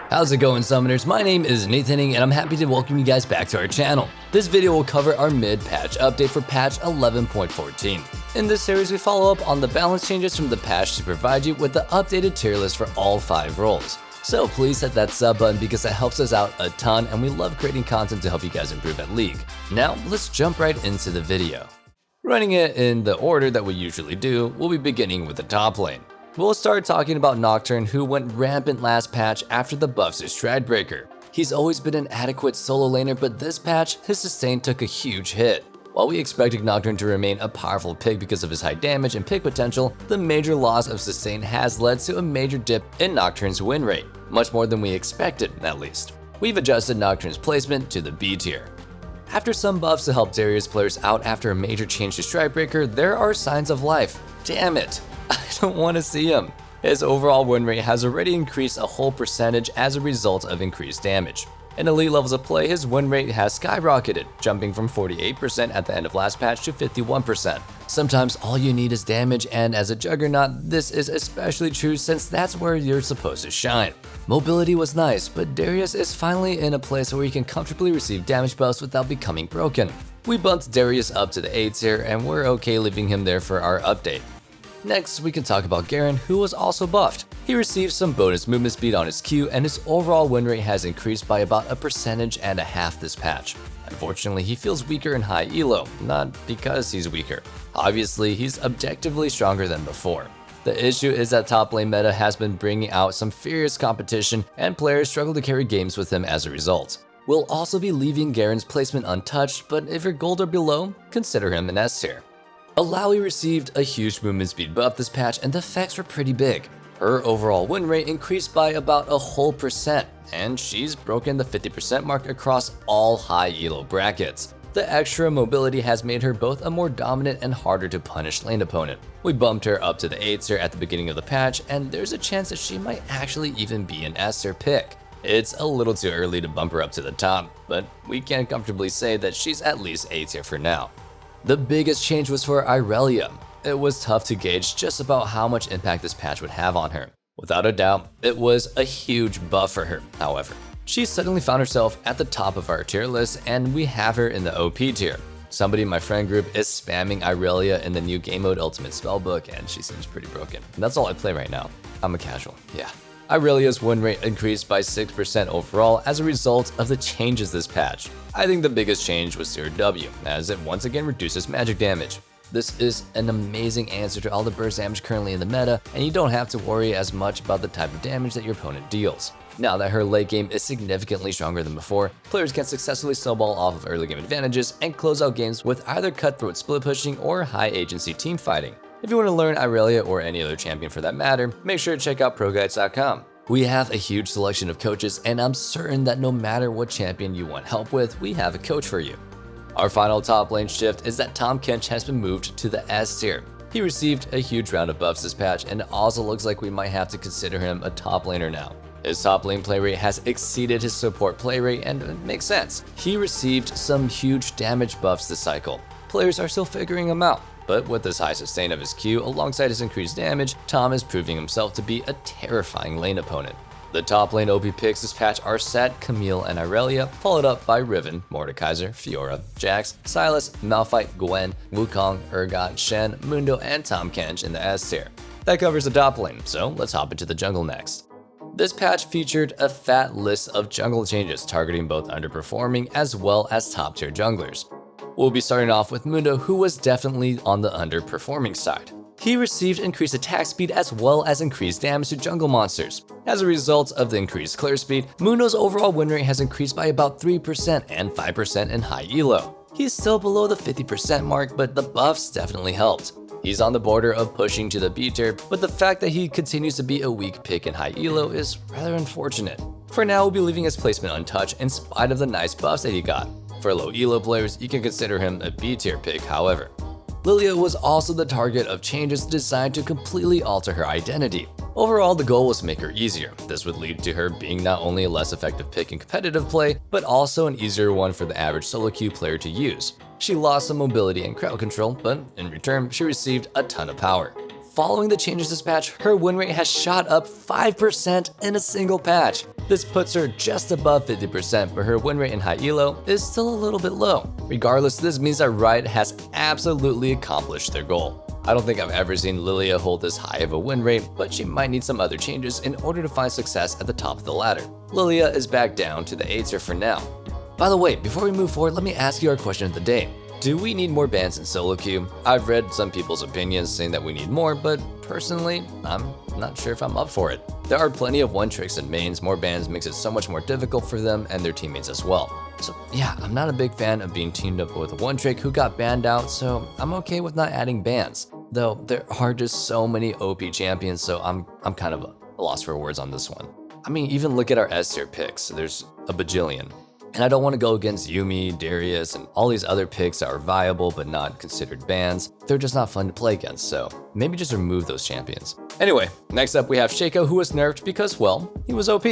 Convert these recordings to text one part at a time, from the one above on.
How's it going, Summoners? My name is Nathan and I'm happy to welcome you guys back to our channel. This video will cover our mid-patch update for patch 11.14. In this series, we follow up on the balance changes from the patch to provide you with the updated tier list for all 5 roles. So please hit that sub button because that helps us out a ton and we love creating content to help you guys improve at League. Now, let's jump right into the video. Running it in the order that we usually do, we'll be beginning with the top lane. We'll start talking about Nocturne, who went rampant last patch after the buffs to Stridebreaker. He's always been an adequate solo laner, but this patch, his sustain took a huge hit. While we expected Nocturne to remain a powerful pick because of his high damage and pick potential, the major loss of sustain has led to a major dip in Nocturne's win rate, much more than we expected at least. We've adjusted Nocturne's placement to the B tier. After some buffs to help Darius players out after a major change to Stridebreaker, there are signs of life. Damn it! I don't want to see him. His overall win rate has already increased a whole percentage as a result of increased damage. In elite levels of play, his win rate has skyrocketed, jumping from 48% at the end of last patch to 51%. Sometimes all you need is damage, and as a Juggernaut, this is especially true since that's where you're supposed to shine. Mobility was nice, but Darius is finally in a place where he can comfortably receive damage buffs without becoming broken. We bumped Darius up to the A tier, and we're okay leaving him there for our update. Next, we can talk about Garen, who was also buffed. He received some bonus movement speed on his Q, and his overall win rate has increased by about 1.5% this patch. Unfortunately, he feels weaker in high elo, not because he's weaker. Obviously, he's objectively stronger than before. The issue is that top lane meta has been bringing out some furious competition, and players struggle to carry games with him as a result. We'll also be leaving Garen's placement untouched, but if you're gold or below, consider him an S tier. Alawi received a huge movement speed buff this patch, and the effects were pretty big. Her overall win rate increased by about 1%, and she's broken the 50% mark across all high elo brackets. The extra mobility has made her both a more dominant and harder to punish lane opponent. We bumped her up to the A tier at the beginning of the patch, and there's a chance that she might actually even be an S tier pick. It's a little too early to bump her up to the top, but we can comfortably say that she's at least A tier for now. The biggest change was for Irelia. It was tough to gauge just about how much impact this patch would have on her. Without a doubt, it was a huge buff for her, however. She suddenly found herself at the top of our tier list, and we have her in the OP tier. Somebody in my friend group is spamming Irelia in the new game mode Ultimate Spellbook, and she seems pretty broken. And that's all I play right now. I'm a casual, yeah. Irelia's win rate increased by 6% overall as a result of the changes this patch. I think the biggest change was to her W, as it once again reduces magic damage. This is an amazing answer to all the burst damage currently in the meta, and you don't have to worry as much about the type of damage that your opponent deals. Now that her late game is significantly stronger than before, players can successfully snowball off of early game advantages and close out games with either cutthroat split pushing or high agency team fighting. If you want to learn Irelia or any other champion for that matter, make sure to check out ProGuides.com. We have a huge selection of coaches, and I'm certain that no matter what champion you want help with, we have a coach for you. Our final top lane shift is that Tahm Kench has been moved to the S tier. He received a huge round of buffs this patch, and it also looks like we might have to consider him a top laner now. His top lane play rate has exceeded his support play rate, and it makes sense. He received some huge damage buffs this cycle. Players are still figuring him out. But with this high sustain of his Q alongside his increased damage, Tahm is proving himself to be a terrifying lane opponent. The top lane OP picks this patch are Sett, Camille, and Irelia, followed up by Riven, Mordekaiser, Fiora, Jax, Sylas, Malphite, Gwen, Wukong, Urgot, Shen, Mundo, and Tahm Kench in the S tier. That covers the top lane, so let's hop into the jungle next. This patch featured a fat list of jungle changes targeting both underperforming as well as top tier junglers. We'll be starting off with Mundo, who was definitely on the underperforming side. He received increased attack speed as well as increased damage to jungle monsters. As a result of the increased clear speed, Mundo's overall win rate has increased by about 3% and 5% in high elo. He's still below the 50% mark, but the buffs definitely helped. He's on the border of pushing to the B tier, but the fact that he continues to be a weak pick in high elo is rather unfortunate. For now, we'll be leaving his placement untouched in spite of the nice buffs that he got. For low elo players, you can consider him a B tier pick, however. Lilia was also the target of changes designed to completely alter her identity. Overall, the goal was to make her easier. This would lead to her being not only a less effective pick in competitive play, but also an easier one for the average solo queue player to use. She lost some mobility and crowd control, but in return, she received a ton of power. following the changes this patch, her win rate has shot up 5% in a single patch. This puts her just above 50%, but her win rate in high elo is still a little bit low. Regardless, this means that Riot has absolutely accomplished their goal. I don't think I've ever seen Lilia hold this high of a win rate, but she might need some other changes in order to find success at the top of the ladder. Lilia is back down to the A tier for now. By the way, before we move forward, let me ask you our question of the day. Do we need more bans in solo queue? I've read some people's opinions saying that we need more, but personally, I'm not sure if I'm up for it. There are plenty of one tricks and mains. More bans makes it so much more difficult for them and their teammates as well. So yeah, I'm not a big fan of being teamed up with a one trick who got banned out, so I'm okay with not adding bans. Though there are just so many OP champions, so I'm kind of a loss for words on this one. I mean, even look at our S tier picks. There's a bajillion. And I don't want to go against Yuumi, Darius, and all these other picks that are viable but not considered bans. They're just not fun to play against, so maybe just remove those champions. Anyway, next up we have Shaco, who was nerfed because, well, he was OP.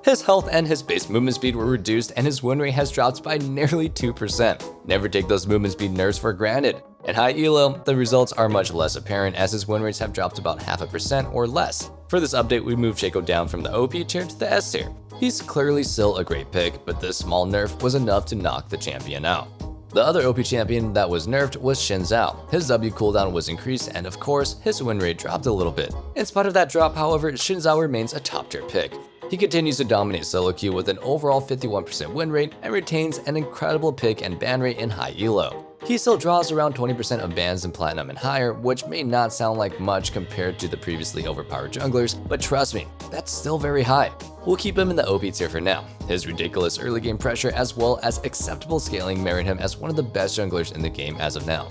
His health and his base movement speed were reduced and his win rate has dropped by nearly 2%. Never take those movement speed nerfs for granted. In high elo, the results are much less apparent as his win rates have dropped about 0.5% or less. For this update, we moved Shaco down from the OP tier to the S tier. He's clearly still a great pick, but this small nerf was enough to knock the champion out. The other OP champion that was nerfed was Xin Zhao. His W cooldown was increased and of course, his win rate dropped a little bit. In spite of that drop, however, Xin Zhao remains a top tier pick. He continues to dominate solo queue with an overall 51% win rate and retains an incredible pick and ban rate in high elo. He still draws around 20% of bans in Platinum and higher, which may not sound like much compared to the previously overpowered junglers, but trust me, that's still very high. We'll keep him in the OP tier for now. His ridiculous early game pressure as well as acceptable scaling merit him as one of the best junglers in the game as of now.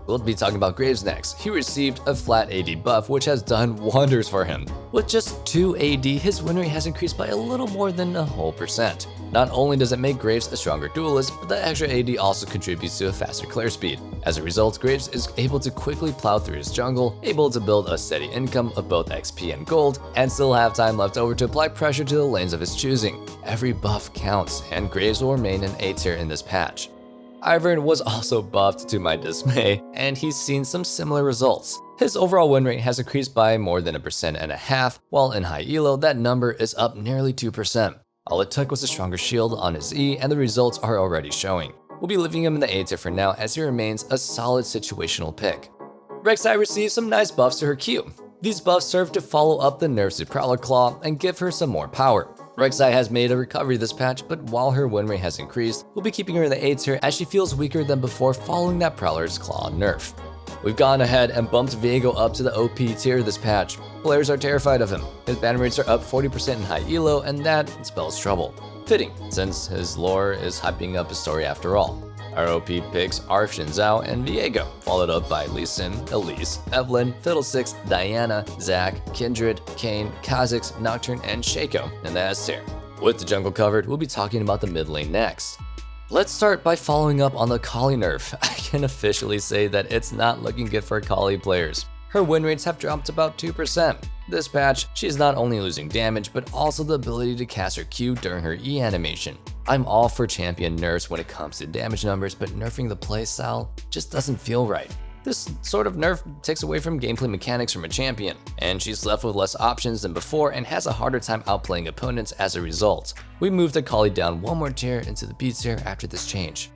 We'll be talking about Graves next. He received a flat AD buff, which has done wonders for him. With just 2 AD, his win rate has increased by a little more than a whole percent. Not only does it make Graves a stronger duelist, but the extra AD also contributes to a faster clear speed. As a result, Graves is able to quickly plow through his jungle, able to build a steady income of both XP and gold, and still have time left over to apply pressure to the lanes of his choosing. Every buff counts, and Graves will remain an A tier in this patch. Ivern was also buffed to my dismay, and he's seen some similar results. His overall win rate has increased by more than 1.5%, while in high elo that number is up nearly 2%. All it took was a stronger shield on his E, and the results are already showing. We'll be leaving him in the A tier for now as he remains a solid situational pick. Rek'Sai received some nice buffs to her Q. These buffs serve to follow up the nerfs to Prowler Claw and give her some more power. Rek'Sai has made a recovery this patch, but while her win rate has increased, we'll be keeping her in the A tier as she feels weaker than before following that Prowler's Claw nerf. We've gone ahead and bumped Viego up to the OP tier this patch. Players are terrified of him. His ban rates are up 40% in high elo, and that spells trouble. Fitting, since his lore is hyping up his story after all. Our OP picks are Xin Zhao and Viego, followed up by Lee Sin, Elise, Evelynn, Fiddlesticks, Diana, Zac, Kindred, Kayn, Kha'Zix, Nocturne, and Shaco in the S tier. With the jungle covered, we'll be talking about the mid lane next. Let's start by following up on the Kali nerf. I can officially say that it's not looking good for Kali players. Her win rates have dropped about 2%. This patch, she is not only losing damage, but also the ability to cast her Q during her E animation. I'm all for champion nerfs when it comes to damage numbers, but nerfing the playstyle just doesn't feel right. This sort of nerf takes away from gameplay mechanics from a champion, and she's left with less options than before and has a harder time outplaying opponents as a result. We moved Akali down one more tier into the B tier after this change.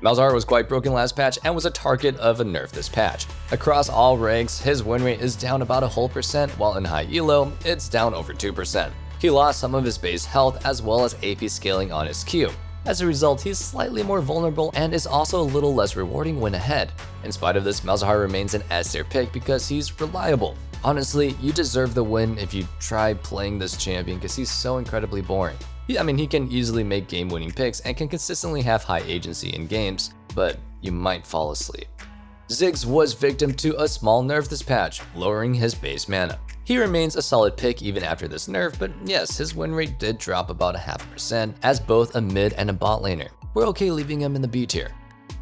Malzahar was quite broken last patch and was a target of a nerf this patch. Across all ranks, his win rate is down about a whole percent, while in high elo, it's down over 2%. He lost some of his base health as well as AP scaling on his Q. As a result, he's slightly more vulnerable and is also a little less rewarding when ahead. In spite of this, Malzahar remains an S tier pick because he's reliable. Honestly, you deserve the win if you try playing this champion because he's so incredibly boring. He can easily make game-winning picks and can consistently have high agency in games, but you might fall asleep. Ziggs was victim to a small nerf this patch, lowering his base mana. He remains a solid pick even after this nerf, but yes, his win rate did drop about 0.5% as both a mid and a bot laner. We're okay leaving him in the B tier.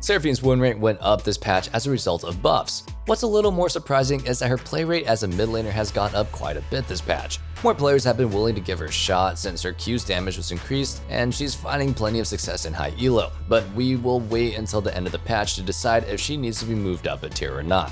Seraphine's win rate went up this patch as a result of buffs. What's a little more surprising is that her play rate as a mid laner has gone up quite a bit this patch. More players have been willing to give her a shot since her Q's damage was increased, and she's finding plenty of success in high elo, but we will wait until the end of the patch to decide if she needs to be moved up a tier or not.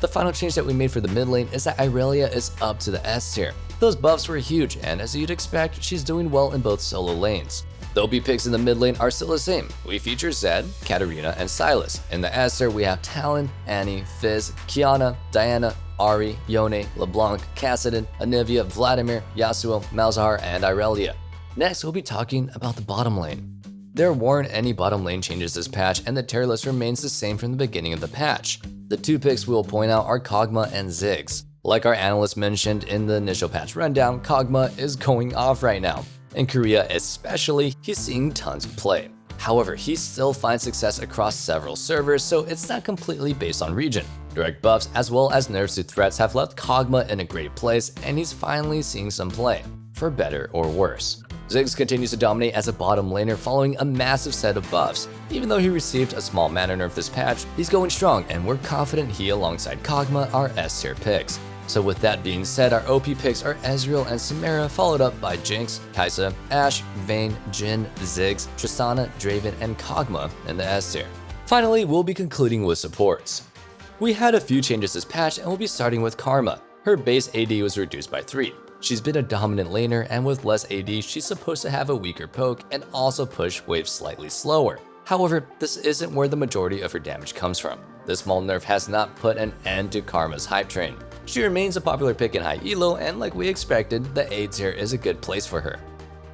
The final change that we made for the mid lane is that Irelia is up to the S tier. Those buffs were huge, and as you'd expect, she's doing well in both solo lanes. The OP picks in the mid lane are still the same. We feature Zed, Katarina, and Sylas. In the S tier, we have Talon, Annie, Fizz, Kiana, Diana, Ahri, Yone, LeBlanc, Kassadin, Anivia, Vladimir, Yasuo, Malzahar, and Irelia. Next, we'll be talking about the bottom lane. There weren't any bottom lane changes this patch, and the tier list remains the same from the beginning of the patch. The two picks we'll point out are Kog'Maw and Ziggs. Like our analyst mentioned in the initial patch rundown, Kog'Maw is going off right now. In Korea especially, he's seeing tons of play. However, he still finds success across several servers, so it's not completely based on region. Direct buffs as well as nerfs to threats have left Kog'Maw in a great place, and he's finally seeing some play, for better or worse. Ziggs continues to dominate as a bottom laner following a massive set of buffs. Even though he received a small mana nerf this patch, he's going strong, and we're confident he alongside Kog'Maw are S tier picks. So with that being said, our OP picks are Ezreal and Samira, followed up by Jinx, Kai'Sa, Ashe, Vayne, Jhin, Ziggs, Tristana, Draven, and Kog'Maw in the S tier. Finally, we'll be concluding with supports. We had a few changes this patch, and we'll be starting with Karma. Her base AD was reduced by 3. She's been a dominant laner, and with less AD, she's supposed to have a weaker poke and also push waves slightly slower. However, this isn't where the majority of her damage comes from. This small nerf has not put an end to Karma's hype train. She remains a popular pick in high elo, and like we expected, the A tier is a good place for her.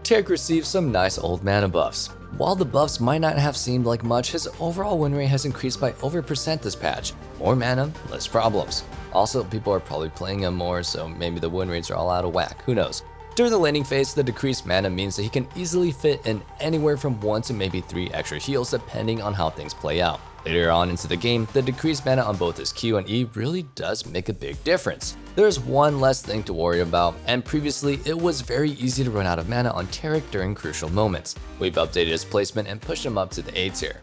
Taric received some nice old mana buffs. While the buffs might not have seemed like much, his overall win rate has increased by over % this patch. More mana, less problems. Also, people are probably playing him more, so maybe the win rates are all out of whack, who knows. During the laning phase, the decreased mana means that he can easily fit in anywhere from 1 to maybe 3 extra heals depending on how things play out. Later on into the game, the decreased mana on both his Q and E really does make a big difference. There's one less thing to worry about, and previously it was very easy to run out of mana on Taric during crucial moments. We've updated his placement and pushed him up to the A tier.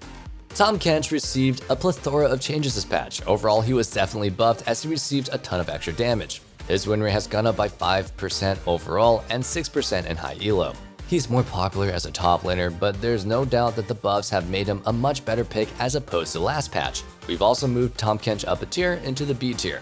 Tahm Kench received a plethora of changes this patch. Overall, he was definitely buffed as he received a ton of extra damage. His win rate has gone up by 5% overall and 6% in high elo. He's more popular as a top laner, but there's no doubt that the buffs have made him a much better pick as opposed to last patch. We've also moved Tahm Kench up a tier into the B tier.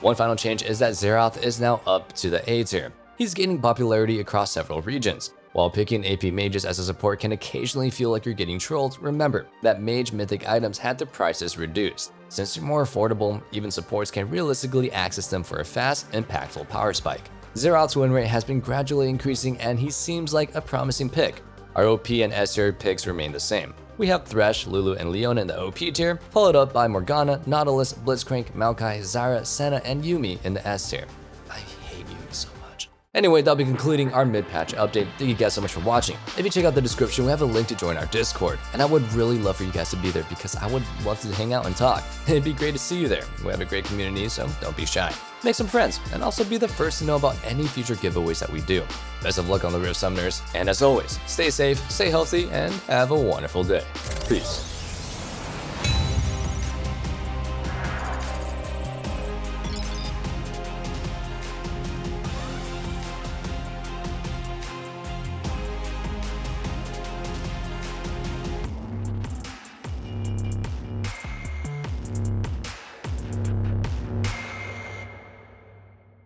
One final change is that Xerath is now up to the A tier. He's gaining popularity across several regions. While picking AP mages as a support can occasionally feel like you're getting trolled, remember that mage mythic items had their prices reduced. Since they're more affordable, even supports can realistically access them for a fast, impactful power spike. Xerath's win rate has been gradually increasing, and he seems like a promising pick. Our OP and S tier picks remain the same. We have Thresh, Lulu, and Leona in the OP tier, followed up by Morgana, Nautilus, Blitzcrank, Maokai, Zyra, Senna, and Yuumi in the S tier. I hate Yuumi so much. Anyway, that'll be concluding our mid-patch update. Thank you guys so much for watching. If you check out the description, we have a link to join our Discord, and I would really love for you guys to be there because I would love to hang out and talk. It'd be great to see you there. We have a great community, so don't be shy. Make some friends, and also be the first to know about any future giveaways that we do. Best of luck on the Rift Summoners, and as always, stay safe, stay healthy, and have a wonderful day. Peace.